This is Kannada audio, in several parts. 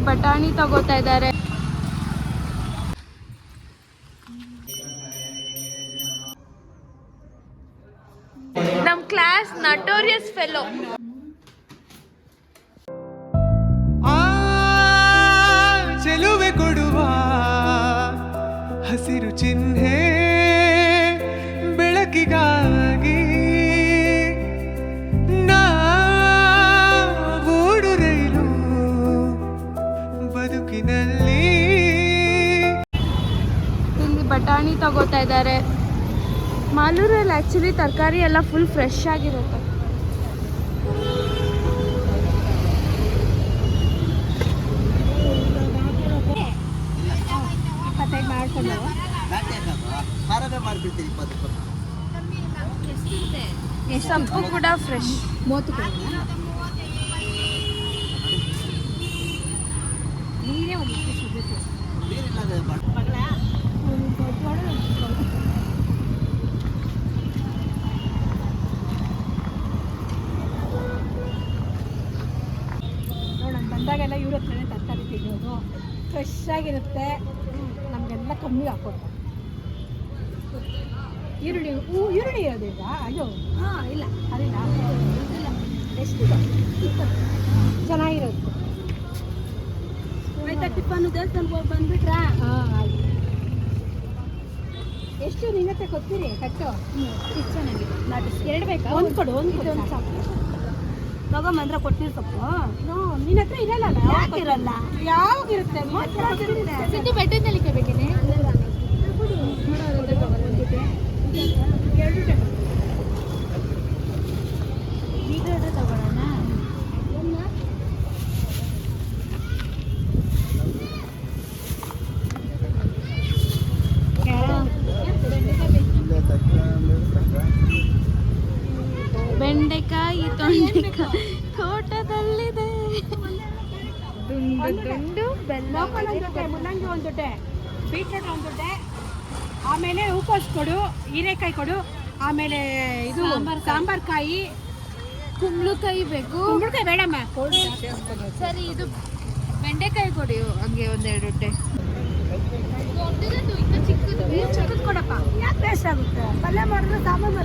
ಬಟಾಣಿ ತಗೋತಾ ಇದ್ದಾರೆ. ನಮ್ ಕ್ಲಾಸ್ ನಟೋರಿಯಸ್ ಫೆಲೋ. ಚೆಲುವೆ ಕೊಡುವ ಹಸಿರು ಚಿಹ್ನೆ ಬೆಳಕಿಗಾಗಿ ನಾವೂಡು ರೈಲು ಬದುಕಿನಲ್ಲಿ. ಇಲ್ಲಿ ಬಟಾಣಿ ತಗೋತಾ ಇದ್ದಾರೆ. ಮಾಲೂರಲ್ಲಿ ಆ್ಯಕ್ಚುಲಿ ತರಕಾರಿ ಎಲ್ಲ ಫುಲ್ ಫ್ರೆಶ್ ಆಗಿರುತ್ತೆ. ಸೊಪ್ಪು ಕೂಡ ಫ್ರೆಶ್. ಬಂದಾಗೆಲ್ಲ ಇವ್ರ ಹತ್ರನೇ ತರಕಾರಿ ತೆಗೆಯೋದು. ಫ್ರೆಶ್ ಆಗಿರುತ್ತೆ, ನಮಗೆಲ್ಲ ಕಮ್ಮಿ ಹಾಕೋದು. ಈರುಳ್ಳಿ ಈರುಳ್ಳಿ ಇರೋದಿಲ್ಲ. ಅಯ್ಯೋ ಹಾಂ ಇಲ್ಲ ಅದಿಲ್ಲ, ಎಷ್ಟಿದೆ? ಚೆನ್ನಾಗಿರುತ್ತೆ. ಆಯ್ತಾ? ಟಿಫನ್ ದೇವಸ್ಥಾನಕ್ಕೆ ಹೋಗಿ ಬಂದುಬಿಟ್ರಾ? ಹಾಂ ಆಯ್ತು. ಎಷ್ಟು ನಿನ್ನತ್ತೆ ಕೊಡ್ತೀರಿ ಕಟ್ಟು? ಇಷ್ಟು ಚೆನ್ನಾಗಿದೆ. ನಾನು ಎರಡು ಬೇಕಾ? ಒಂದು ಕೊಡು, ಒಂದು ಸಾಕು. ತಗೊಂಬಂದ್ರೆ ಕೊಡ್ತೀರಿ ಸೊಪ್ಪು? ನಿನ್ನ ಹತ್ರ ಇರಲ್ಲ. ಯಾಕಿರಲ್ಲ? ಯಾವಾಗಿರುತ್ತೆ? ಸಿದ್ದು ಬೆಟ್ಟದಲ್ಲಿ ಬೇಕೇನೆ. ತಗೊಳ್ಳೋಣ. ಬೆಂಡೆಕಾಯಿ ತೊಂಡೆಕಾಯಿ ತೋಟದಲ್ಲಿದೆ. ದುಂಡು ಬೆಲ್ಲ, ಮುಲ್ಲಂಗಿ ಒಂದು ಜೊತೆ, ಬೀಟ್ರೋಟ್ ಒಂದು ಜೊತೆ, ಆಮೇಲೆ ಹೂಕೋಸು ಕೊಡು, ಹೀರೆಕಾಯಿ ಕೊಡು, ಆಮೇಲೆ ಇದು ಸಾಂಬಾರ್ ಕಾಯಿ, ಕುಂಬಳಕಾಯಿ ಬೇಕು. ಕುಂಬಳಕಾಯಿ ಬೇಡಮ್ಮ. ಸರಿ, ಇದು ಬೆಂಡೆಕಾಯಿ ಕೊಡಿ ಹಂಗೆ ಒಂದೆರಡು ಹೊಟ್ಟೆ. ಚಿಕ್ಕದು ಕೊಡಪ್ಪ. ಯಾಕೆ ವೇಸ್ಟ್ ಆಗುತ್ತೆ? ಪಲ್ಯ ಮಾಡಿದ್ರೆ ಸಾಂಬಾರು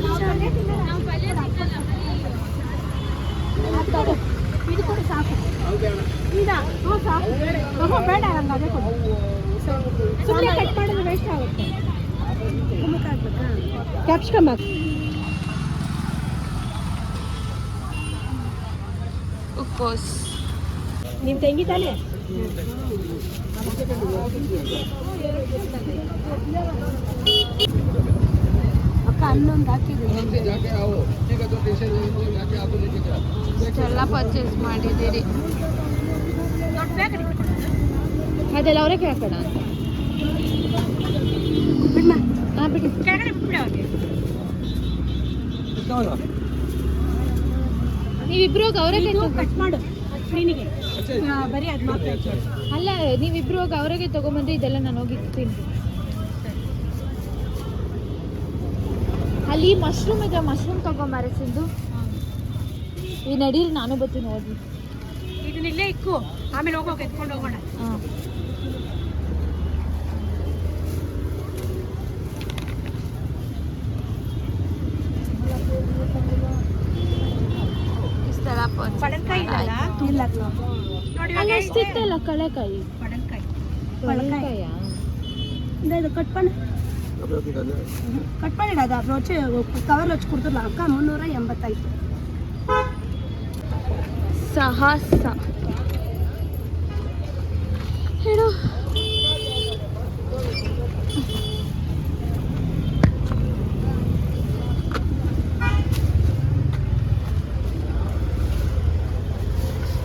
ಇದು ಕೊಡಿ ಸಾಕು. ಈಗ ಹ್ಞೂ ಸಾಕು. ಬೇಡ ನಂಗೆ ಅದೇ ಕೊಡಿ. ಸುಮ್ಮನೆ ಕಟ್ ಮಾಡಿದ್ರೆ ವೇಸ್ಟ್ ಆಗುತ್ತೆ. ಕುಂಬಳಕಾಯಿ ಹಾಕ್ಬೇಕಾ? ಕ್ಯಾಪ್ಸಿಕಮ್ ಹಾಕಿ. ಉಕ್ಕೋಸ್. ನಿಮ್ಮ ತಂಗಿ ತಾನೆ? ಅಕ್ಕ ಹನ್ನೊಂದು ಹಾಕಿದ್ದೀನಿ. ಇಷ್ಟೆಲ್ಲ ಪರ್ಚೇಸ್ ಮಾಡಿದ್ದೀರಿ. ಅದೆಲ್ಲ ಅವರೇ ಹಾಕೋಣ. ಬಿಡಮ್ಮ. ಹಾಂ ಬಿಡಿ, ಕೆಳಗಡೆ ಬಿಟ್ಬಿಡಿ ಅವ್ರಿಗೆ. ನೀವಿಬ್ರು ಅವರಿಗೆ ಕಟ್ ಮಾಡು ಕ್ಲೀನಿಗೆ. ಬರೀ ಅದು ಮಾತ್ರ. ಅಲ್ಲ, ನೀವಿಬ್ರು ಹೋಗಿ ಅವರಿಗೆ ತಗೊಂಬಂದ್ರೆ ಇದೆಲ್ಲ ನಾನು ಹೋಗಿ ಇಡ್ತೀನಿ. ಅಲ್ಲಿ ಮಶ್ರೂಮ್ ಇದೆ, ಮಶ್ರೂಮ್ ತಗೊಂಬಾರೆ ಸಿಂಧು. ಈ ನಡೀರಿ, ನಾನು ಬರ್ತೀನಿ ಹೋಗಿ. ಇದನ್ನಿಲ್ಲೇ ಇಕ್ಕು, ಆಮೇಲೆ ಹೋಗೋಕೆ ಎತ್ಕೊಂಡು ಹೋಗೋಣ. ಹಾಂ. ಇಷ್ಟೆಲ್ಲ ಪಡಲ್ಕಾಯಿ ಇಲ್ಲ ನೋಡಿ. ಎಷ್ಟಿತ್ತಲ್ಲ ಕಳೆಕಾಯಿ. ಪಡಲ್ಕಾಯ ಇದು ಕಟ್ ಮಾಡಿ ಅದು ರೋಚೆ ಕವರ್ ಹಚ್ಚಿ ಕೊಡ್ತಿರಲ್ಲ ಅಕ್ಕ. 385 ಸಾಹಸ ಹೇಳು.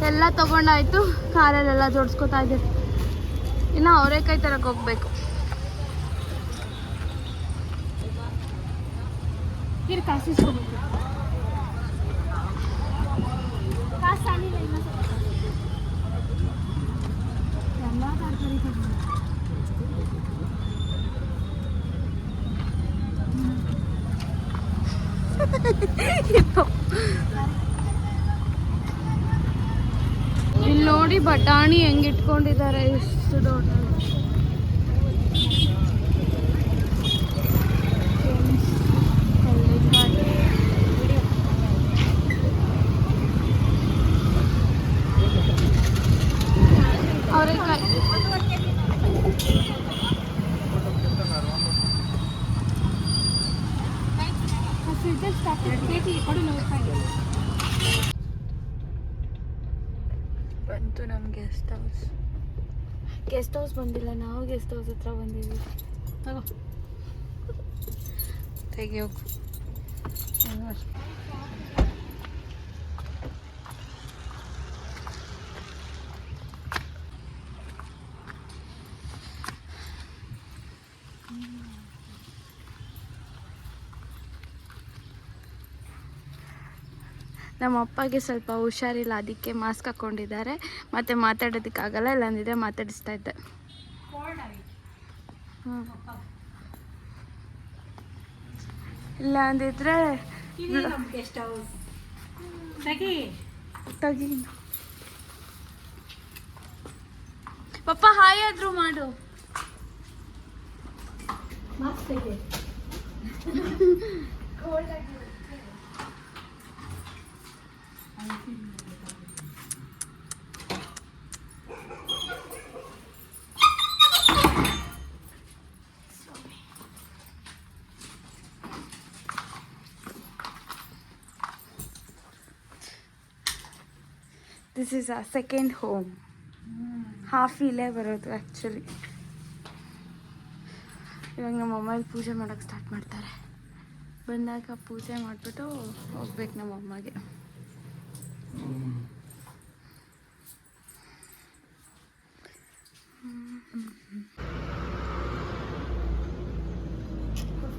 ಎಲ್ಲ ತಗೊಂಡಾಯ್ತು. ಕಾರಲ್ಲೆಲ್ಲ ಜೋಡಿಸ್ಕೊತಾ ಇದ್ದೀವಿ. ಇನ್ನು ಅವರೇಕಾಯಿ ತರಕ್ಕೆ ಹೋಗ್ಬೇಕು. ಕಾಸಿಸ್ಕೋಬೇಕು. ಎಲ್ಲ ತರಕಾರಿ ಇಲ್ಲಿ ನೋಡಿ ನೋಡಿ ಬಟಾಣಿ ಹೆಂಗೆ ಇಟ್ಕೊಂಡಿದ್ದಾರೆ, ಎಷ್ಟು ದೊಡ್ಡ. ಅವರೆಕಾಯಿ ಬಂತು ನಮ್ಮ ಗೆಸ್ಟ್ ಹೌಸ್. ಗೆಸ್ಟ್ ಹೌಸ್ ಬಂದಿಲ್ಲ, ನಾವು ಗೆಸ್ಟ್ ಹೌಸ್ ಹತ್ರ ಬಂದಿದ್ದೀವಿ. ತಗೋ ತೆಗಿಯೋಕು. ನಮ್ಮ ಅಪ್ಪಗೆ ಸ್ವಲ್ಪ ಹುಷಾರಿಲ್ಲ, ಅದಕ್ಕೆ ಮಾಸ್ಕ್ ಹಾಕ್ಕೊಂಡಿದ್ದಾರೆ. ಮತ್ತು ಮಾತಾಡೋದಕ್ಕಾಗಲ್ಲ, ಇಲ್ಲಾಂದಿದ್ರೆ ಮಾತಾಡಿಸ್ತಾ ಇದ್ದೆ. ಇಲ್ಲ ಅಂದಿದ್ರೆ ತಗಿ. ಪಪ್ಪ ಹಾಯ್ ಆದ್ರೂ ಮಾಡು. This is a second home. Half ಇಲ್ಲೇ ಬರೋದು ಆ್ಯಕ್ಚುಲಿ. ಇವಾಗ ನಮ್ಮ ಅಮ್ಮಲ್ಲಿ ಪೂಜೆ ಮಾಡೋಕ್ಕೆ ಸ್ಟಾರ್ಟ್ ಮಾಡ್ತಾರೆ. ಬಂದಾಗ ಪೂಜೆ ಮಾಡಿಬಿಟ್ಟು ಹೋಗ್ಬೇಕು ನಮ್ಮ ಅಮ್ಮಗೆ.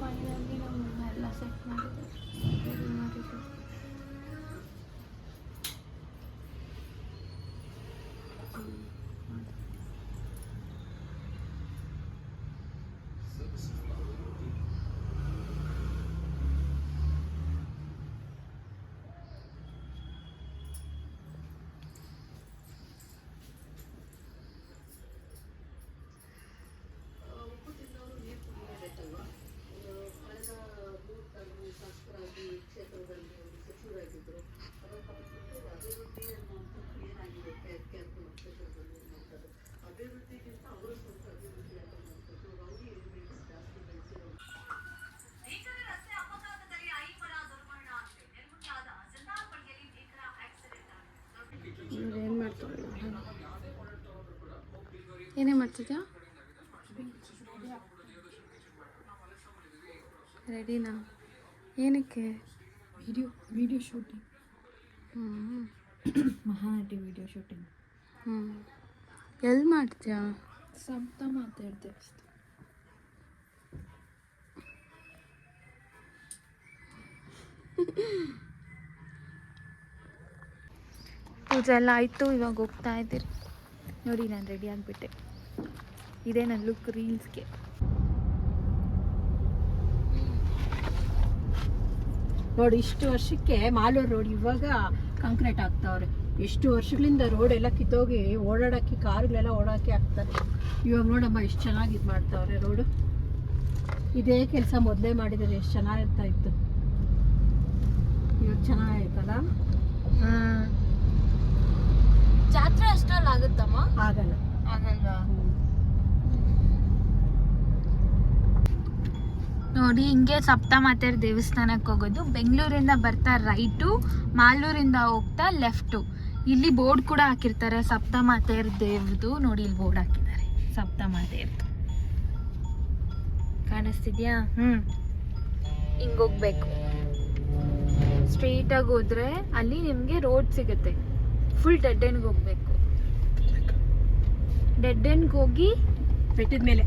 ಫೈನಲಿ ನಮ್ಮ ಎಲ್ಲ ಸೆಟ್ ಮಾಡಿದ್ದಾರೆ, ರೆಡಿ ಮಾಡಿದ್ರು. ಏನು ಮಾಡ್ತಾರೆ? ಏನೇ ಮಾಡ್ತಿದ್ಯಾ? ರೆಡಿನಾ? ಏನಕ್ಕೆ? Video shooting. Mahanati video shooting. ಎಲ್ಲಿ ಮಾಡ್ತೀಯಾ? ಸಪ್ತ ಮಾತಾಡ್ತೇವೆ. ಪೂಜೆ ಎಲ್ಲ ಆಯಿತು, ಇವಾಗ ಹೋಗ್ತಾ ಇದ್ದೀರಿ. ನೋಡಿ ನಾನು ರೆಡಿ ಆಗಿಬಿಟ್ಟೆ. ಇದೇ ನನ್ನ ಲುಕ್ ರೀಲ್ಸ್ಗೆ. ನೋಡಿ, ಇಷ್ಟು ವರ್ಷಕ್ಕೆ ಮಾಲೂರು ರೋಡ್ ಇವಾಗ ಕಾಂಕ್ರೀಟ್ ಆಗ್ತಾವ್ರೆ. ಎಷ್ಟು ವರ್ಷಗಳಿಂದ ರೋಡ್ ಎಲ್ಲ ಕಿತ್ತೋಗಿ ಓಡಾಡೋಕ್ಕೆ, ಕಾರುಗಳೆಲ್ಲ ಓಡಾಡೋಕ್ಕೆ ಆಗ್ತಾರೆ. ಇವಾಗ ನೋಡಮ್ಮ ಎಷ್ಟು ಚೆನ್ನಾಗಿ ಇದು ಮಾಡ್ತಾವ್ರೆ ರೋಡು. ಇದೇ ಕೆಲಸ ಮೊದಲೇ ಮಾಡಿದರೆ ಎಷ್ಟು ಚೆನ್ನಾಗಿರ್ತಾ ಇತ್ತು. ಇವಾಗ ಚೆನ್ನಾಗಾಯ್ತಲ್ಲ. ಜಾತ್ರೆ ಅಷ್ಟರಲ್ಲಿ ಆಗುತ್ತಮ್ಮ? ಆಗಲ್ಲ. ಆಗಲ್ವಾ? ನೋಡಿ, ಹಿಂಗೆ ಸಪ್ತಮಾತೆಯರ ದೇವಸ್ಥಾನಕ್ಕೆ ಹೋಗೋದು. ಬೆಂಗಳೂರಿಂದ ಬರ್ತಾ ರೈಟು, ಮಾಲೂರಿಂದ ಹೋಗ್ತಾ ಲೆಫ್ಟು. ಇಲ್ಲಿ ಬೋರ್ಡ್ ಕೂಡ ಹಾಕಿರ್ತಾರೆ ಸಪ್ತಮಾತೆಯರ ದೇವ್ರದ್ದು. ನೋಡಿ, ಇಲ್ಲಿ ಬೋರ್ಡ್ ಹಾಕಿದ್ದಾರೆ ಸಪ್ತಮಾತೆಯರ್ದು. ಕಾಣಿಸ್ತಿದ್ಯಾ? ಹಿಂಗೆ ಹೋಗ್ಬೇಕು. ಸ್ಟ್ರೈಟಾಗಿ ಹೋದ್ರೆ ಅಲ್ಲಿ ನಿಮಗೆ ರೋಡ್ ಸಿಗುತ್ತೆ. ಫುಲ್ ಡೆಡ್ ಎಂಡ್ಗೆ ಹೋಗ್ಬೇಕು. ಡೆಡ್ ಎಂಡ್ಗೆ ಹೋಗಿ ಬೆಟ್ಟದ ಮೇಲೆ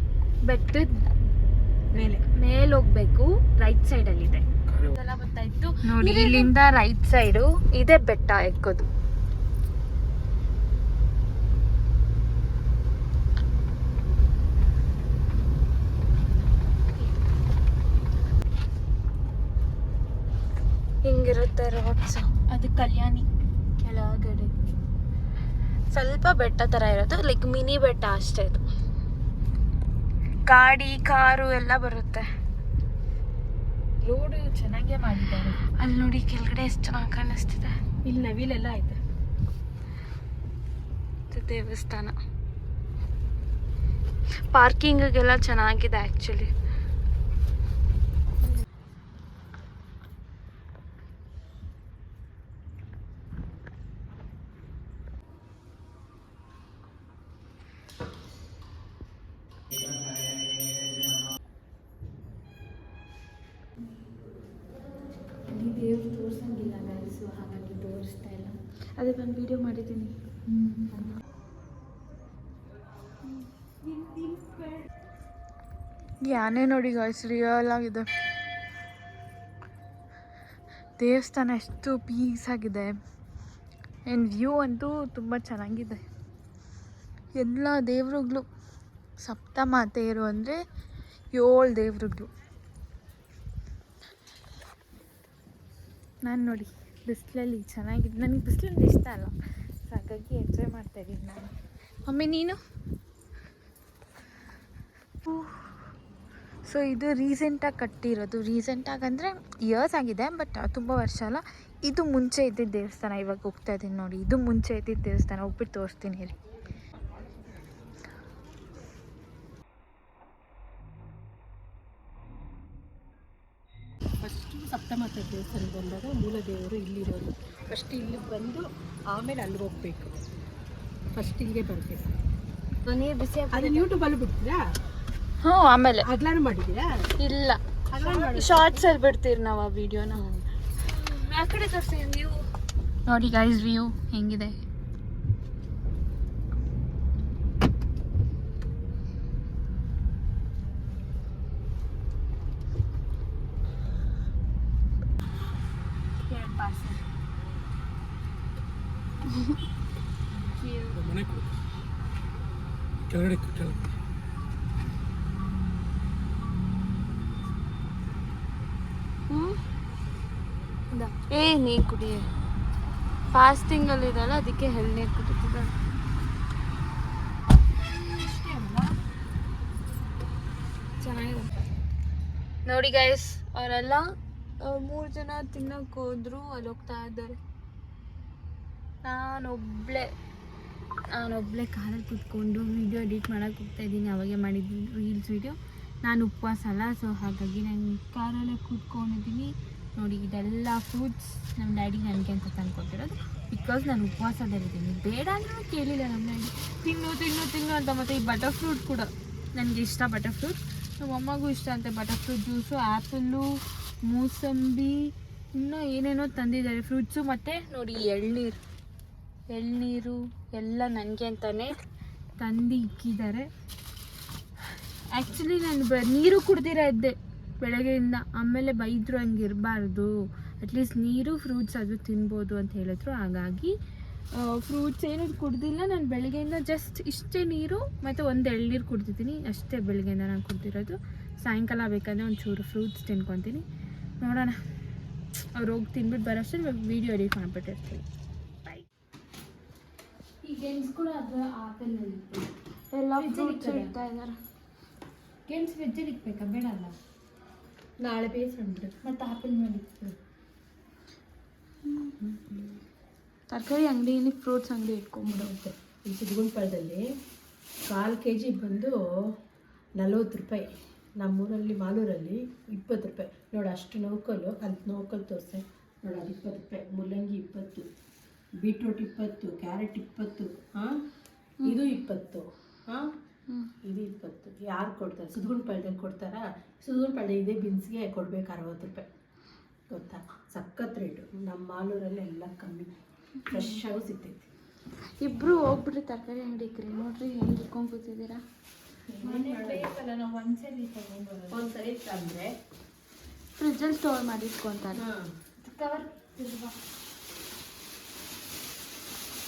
ಹೋಗ್ಬೇಕು. ರೈಟ್ ಸೈಡ್ ಅಲ್ಲಿ ಇದೆ. ಗೊತ್ತಾಯ್ತು ನೋಡಿ, ಇಲ್ಲಿಂದ ರೈಟ್ ಸೈಡು ಇದೆ ಬೆಟ್ಟ ಎಕ್ಕೋದು. ಹಿಂಗಿರುತ್ತೆ ರೋಡ್ಸ್. ಅದು ಕಲ್ಯಾಣಿ ಕೆಳಗಡೆ. ಸ್ವಲ್ಪ ಬೆಟ್ಟ ಥರ ಇರೋದು, ಲೈಕ್ ಮಿನಿ ಬೆಟ್ಟ ಅಷ್ಟೇ ಇದು. ಗಾಡಿ ಕಾರು ಎಲ್ಲ ಬರುತ್ತೆ. ರೋಡ್ ಚೆನ್ನಾಗೇ ಮಾಡಿದ್ದಾರೆ. ಅಲ್ಲಿ ನೋಡಿ ಕೆಳಗಡೆ ಎಷ್ಟು ಚೆನ್ನಾಗಿ ಕಾಣಿಸ್ತಿದೆ. ಇಲ್ಲಿ ನವಿಲೆಲ್ಲ ಐತೆ. ದೇವಸ್ಥಾನ ಪಾರ್ಕಿಂಗಿಗೆಲ್ಲ ಚೆನ್ನಾಗಿದೆ ಆ್ಯಕ್ಚುಲಿ. ದೇವ್ರು ತೋರ್ಸಂಗಿಲ್ಲ ಗೈಸು, ಹಾಗಾಗಿ ತೋರಿಸ್ತಾ ಇಲ್ಲ. ಅದೇ ನಾನು ವಿಡಿಯೋ ಮಾಡಿದ್ದೀನಿ. ಯಾನೇ ನೋಡಿ ಗೈಸ್, ರಿಯಲ್ ಆಗಿದೆ. ದೇವಸ್ಥಾನ ಎಷ್ಟು ಪೀಸ್ ಆಗಿದೆ. ಆ್ಯಂಡ್ ವ್ಯೂ ಅಂತೂ ತುಂಬ ಚೆನ್ನಾಗಿದೆ. ಎಲ್ಲ ದೇವ್ರುಗಳು, ಸಪ್ತಮಾತೆಯರು ಅಂದರೆ 7 ದೇವ್ರುಗಳು. ನಾನು ನೋಡಿ ಬಿಸಿಲಲ್ಲಿ ಚೆನ್ನಾಗಿದೆ. ನನಗೆ ಬಿಸಿಲಲ್ಲಿ ಇಷ್ಟ ಅಲ್ಲ, ಹಾಗಾಗಿ ಎಂಜಾಯ್ ಮಾಡ್ತಾಯಿದ್ದೀನಿ ನಾನು. ಮಮ್ಮಿ ನೀನು? ಸೊ ಇದು ರೀಸೆಂಟಾಗಿ ಕಟ್ಟಿರೋದು. ರೀಸೆಂಟಾಗಿ ಅಂದರೆ ಇಯರ್ಸ್ ಆಗಿದೆ, ಬಟ್ ತುಂಬ ವರ್ಷ ಅಲ್ಲ. ಇದು ಮುಂಚೆ ಇದ್ದಿದ್ದ ದೇವಸ್ಥಾನ. ಇವಾಗ ಹೋಗ್ತಾ ಇದ್ದೀನಿ ನೋಡಿ, ಇದು ಮುಂಚೆ ಇದ್ದಿದ್ದ ದೇವಸ್ಥಾನ. ಹೋಗ್ಬಿಟ್ಟು ತೋರಿಸ್ತೀನಿ ರೀ. ಫಸ್ಟ್ ಸಪ್ತಮಾತೆ ದೇವಸ್ಥಾನ ಬಂದಾಗ ಮೂಲ ದೇವರು ಇಲ್ಲಿರೋದು. ಫಸ್ಟ್ ಇಲ್ಲಿಗೆ ಬಂದು ಆಮೇಲೆ ಅಲ್ಲಿಗೆ ಹೋಗ್ಬೇಕು. ಫಸ್ಟ್ ಇಲ್ಲಿಗೆ ಬರಬೇಕು. ನೀರು ಬಿಸಿ ಅದನ್ನ ಯೂಟ್ಯೂಬಲ್ಲಿ ಬಿಡ್ತೀರಾ? ಹ್ಞೂ, ಆಮೇಲೆ ಅಗ್ಲಾನು ಮಾಡಿದ್ದೀರಾ? ಇಲ್ಲ, ಶಾರ್ಟ್ಸಲ್ಲಿ ಬಿಡ್ತೀರಿ ನಾವು ಆ ವಿಡಿಯೋನ. ಆ ಕಡೆ ತೋರಿಸ್ತೀನಿ ವ್ಯೂ ನೋಡಿ ಗೈಸ್. ವ್ಯೂ ಹೆಂಗಿದೆ. ಏ ನೀರು ಕುಡಿ. ಫಾಸ್ಟಿಂಗಲ್ಲಿ ಇದಲ್ಲ, ಅದಕ್ಕೆ ಎಳ್ನೀರು ಕುಡಿತಿದ್ದಾರೆ. ಚೆನ್ನಾಗಿದೆ ನೋಡಿ ಗೈಸ್. ಅವರೆಲ್ಲ 3 ಜನ ತಿನ್ನಕ್ಕೆ ಹೋದ್ರು, ಅಲ್ಲಿ ಹೋಗ್ತಾ ಇದ್ದಾರೆ. ನಾನೊಬ್ಳೆ ಕಾರಲ್ಲಿ ಕೂತ್ಕೊಂಡು ವಿಡಿಯೋ ಎಡಿಟ್ ಮಾಡೋಕ್ಕೆ ಹೋಗ್ತಾ ಇದ್ದೀನಿ. ಅವಾಗೆ ಮಾಡಿದ್ದೀನಿ ರೀಲ್ಸ್ ವಿಡಿಯೋ. ನಾನು ಉಪವಾಸ ಅಲ್ಲ, ಸೊ ಹಾಗಾಗಿ ನಾನು ಕಾರಲ್ಲೇ ಕೂತ್ಕೊಂಡಿದ್ದೀನಿ ನೋಡಿ. ಇದೆಲ್ಲ ಫ್ರೂಟ್ಸ್ ನಮ್ಮ ಡ್ಯಾಡಿ ನನಗೆ ಅಂತ ತಂದ್ಕೊಟ್ಟಿರೋದು. ಬಿಕಾಸ್ ನಾನು ಉಪವಾಸದಲ್ಲಿದ್ದೀನಿ. ಬೇಡ ಅಂದ್ರೂ ಕೇಳಿಲ್ಲ ನಮ್ಮ ಡ್ಯಾಡಿ, ತಿನ್ನು ಅಂತ. ಮತ್ತು ಈ ಬಟರ್ ಫ್ರೂಟ್ ಕೂಡ ನನಗೆ ಇಷ್ಟ. ಬಟರ್ ಫ್ರೂಟ್ ನಮ್ಮ ಅಮ್ಮಗೂ ಇಷ್ಟ ಅಂತೆ. ಬಟರ್ ಫ್ರೂಟ್ ಜ್ಯೂಸು, ಆ್ಯಪಲ್ಲು, ಮೂಸಂಬಿ, ಇನ್ನೂ ಏನೇನೋ ತಂದಿದ್ದಾರೆ ಫ್ರೂಟ್ಸು. ಮತ್ತು ನೋಡಿ ಎಳ್ನೀರು ಎಲ್ಲ ನನಗೆ ಅಂತಲೇ ತಂದು ಇಕ್ಕಿದ್ದಾರೆ. ಆ್ಯಕ್ಚುಲಿ ನಾನು ನೀರು ಕುಡ್ದಿರ ಇದ್ದೆ ಬೆಳಗ್ಗೆಯಿಂದ. ಆಮೇಲೆ ಬೈದರು ಹಂಗಿರಬಾರ್ದು, ಅಟ್ಲೀಸ್ಟ್ ನೀರು ಫ್ರೂಟ್ಸ್ ಅದು ತಿನ್ಬೋದು ಅಂತ ಹೇಳಿದ್ರು. ಹಾಗಾಗಿ ಫ್ರೂಟ್ಸ್ ಏನು ಕುಡ್ದಿಲ್ಲ ನಾನು ಬೆಳಗ್ಗೆಯಿಂದ. ಜಸ್ಟ್ ಇಷ್ಟೇ ನೀರು ಮತ್ತು ಒಂದು ಎಳ್ನೀರು ಕುಡ್ದಿದ್ದೀನಿ ಅಷ್ಟೇ ಬೆಳಗ್ಗೆಯಿಂದ ನಾನು ಕುಡ್ದಿರೋದು. ಸಾಯಂಕಾಲ ಬೇಕಂದರೆ ಒಂಚೂರು ಫ್ರೂಟ್ಸ್ ತಿನ್ಕೊತೀನಿ. ನೋಡೋಣ, ಅವ್ರು ಹೋಗಿ ತಿನ್ಬಿಟ್ಟು ಬರೋಷ್ಟು ವೀಡಿಯೋ ಎಡಿಟ್ ಮಾಡಿಬಿಟ್ಟಿರ್ತೀನಿ. ಬೈ. ಈ ಗೆಣಸು ಕೂಡ ಅದು ಆಪಲ್ನಲ್ಲಿ ಎಲ್ಲ ಫ್ರೂಟ್ಸ್ ಇಡ್ತಾ ಇದ್ದಾರೆ. ಗೆಣಸು ಫ್ರಿಜ್ಜಲ್ಲಿ ಇಕ್ಬೇಕಾ? ಬೇಡ ಅಲ್ಲ, ನಾಳೆ ಬೇಯಿಸ್ಬಿಡು. ಮತ್ತು ಆಪಲ್ ಮೇಲೆ ಇಟ್ಟು ತರಕಾರಿ ಅಂಗಡಿಯಲ್ಲಿ ಫ್ರೂಟ್ಸ್ ಅಂಗಡಿ ಇಟ್ಕೊಂಡ್ಬಿಡುತ್ತೆ. ಈ ಸಿದ್ಗುಂಪಳದಲ್ಲಿ 1/4 kg ಬಂದು 40 ರೂಪಾಯಿ. ನಮ್ಮೂರಲ್ಲಿ ಮಾಲೂರಲ್ಲಿ 20 ರೂಪಾಯಿ. ನೋಡಿ ಅಷ್ಟು ನೌಕಲು, ಅಲ್ಲಿ ನೌಕಲ್ ತೋರಿಸೆ ನೋಡಿ. ಅದು 20 ರೂಪಾಯಿ. ಮುಲ್ಲಂಗಿ 20, ಬೀಟ್ರೂಟ್ 20, ಕ್ಯಾರೆಟ್ 20. ಹಾಂ, ಇದು 20. ಹಾಂ, ಇದು 20. ಯಾರು ಕೊಡ್ತಾರೆ? ಸಿದ್ಗುಂಪಳದಲ್ಲಿ ಕೊಡ್ತಾರಾ? ಸಿದ್ಗುಂಪಳದಲ್ಲಿ ಇದೇ ಬೀನ್ಸ್ಗೆ ಕೊಡ್ಬೇಕು 60 ರೂಪಾಯಿ. ಗೊತ್ತಾ? ಸಖತ್ ರೇಟು. ನಮ್ಮ ಮಾಲೂರಲ್ಲಿ ಎಲ್ಲ ಕಮ್ಮಿ, ಫ್ರೆಶ್ ಆಗೂ ಸಿಗ್ತೈತಿ. ಇಬ್ಬರು ಹೋಗ್ಬಿಟ್ರಿ ತರಕಾರಿ ಅಂಗಡಿಗೆ. ನೋಡ್ರಿ ಹೆಂಗೆ ಇಟ್ಕೊಂಡು ಕೂತಿದ್ದೀರಾ. ನಾವು ಒಂದ್ಸರಿ ತಂದರೆ ಫ್ರಿಜ್ಜಲ್ಲಿ ಸ್ಟೋರ್ ಮಾಡಿ ಇಟ್ಕೊತಾರೆ. ಕವರ್.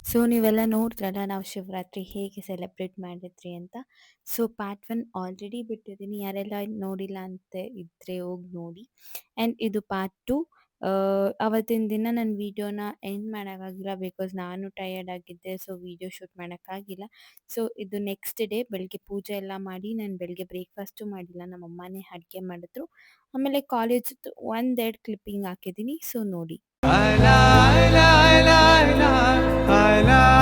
ಸೊ ನೀವೆಲ್ಲ ನೋಡಿದ್ರಲ್ಲ ನಾವು ಶಿವರಾತ್ರಿ ಹೇಗೆ ಸೆಲೆಬ್ರೇಟ್ ಮಾಡಿದ್ರಿ ಅಂತ. ಸೊ ಪಾರ್ಟ್ 1 ಆಲ್ರೆಡಿ ಬಿಟ್ಟಿದ್ದೀನಿ. ಯಾರೆಲ್ಲ ನೋಡಿಲ್ಲ ಅಂತ ಇದ್ದರೆ ಹೋಗಿ ನೋಡಿ. ಆ್ಯಂಡ್ ಇದು ಪಾರ್ಟ್ 2. ಅವತ್ತಿನ ದಿನ ನನ್ನ ವೀಡಿಯೋನ ಎಂಡ್ ಮಾಡೋಕ್ಕಾಗಿಲ್ಲ ಬಿಕಾಸ್ ನಾನು ಟಯರ್ಡ್ ಆಗಿದ್ದೆ. ಸೊ ವೀಡಿಯೋ ಶೂಟ್ ಮಾಡೋಕ್ಕಾಗಿಲ್ಲ. ಸೊ ಇದು ನೆಕ್ಸ್ಟ್ ಡೇ ಬೆಳಗ್ಗೆ ಪೂಜೆ ಎಲ್ಲ ಮಾಡಿ ನಾನು ಬೆಳಗ್ಗೆ ಬ್ರೇಕ್‌ಫಾಸ್ಟು ಮಾಡಿಲ್ಲ. ನಮ್ಮ ಅಮ್ಮನೇ ಅಡುಗೆ ಮಾಡಿದ್ರು. ಆಮೇಲೆ ಕಾಲೇಜ್‌ದು ಒಂದೆರಡು ಕ್ಲಿಪ್ಪಿಂಗ್ ಹಾಕಿದ್ದೀನಿ. ಸೊ ನೋಡಿ. I lie, lie, lie, lie. I lie.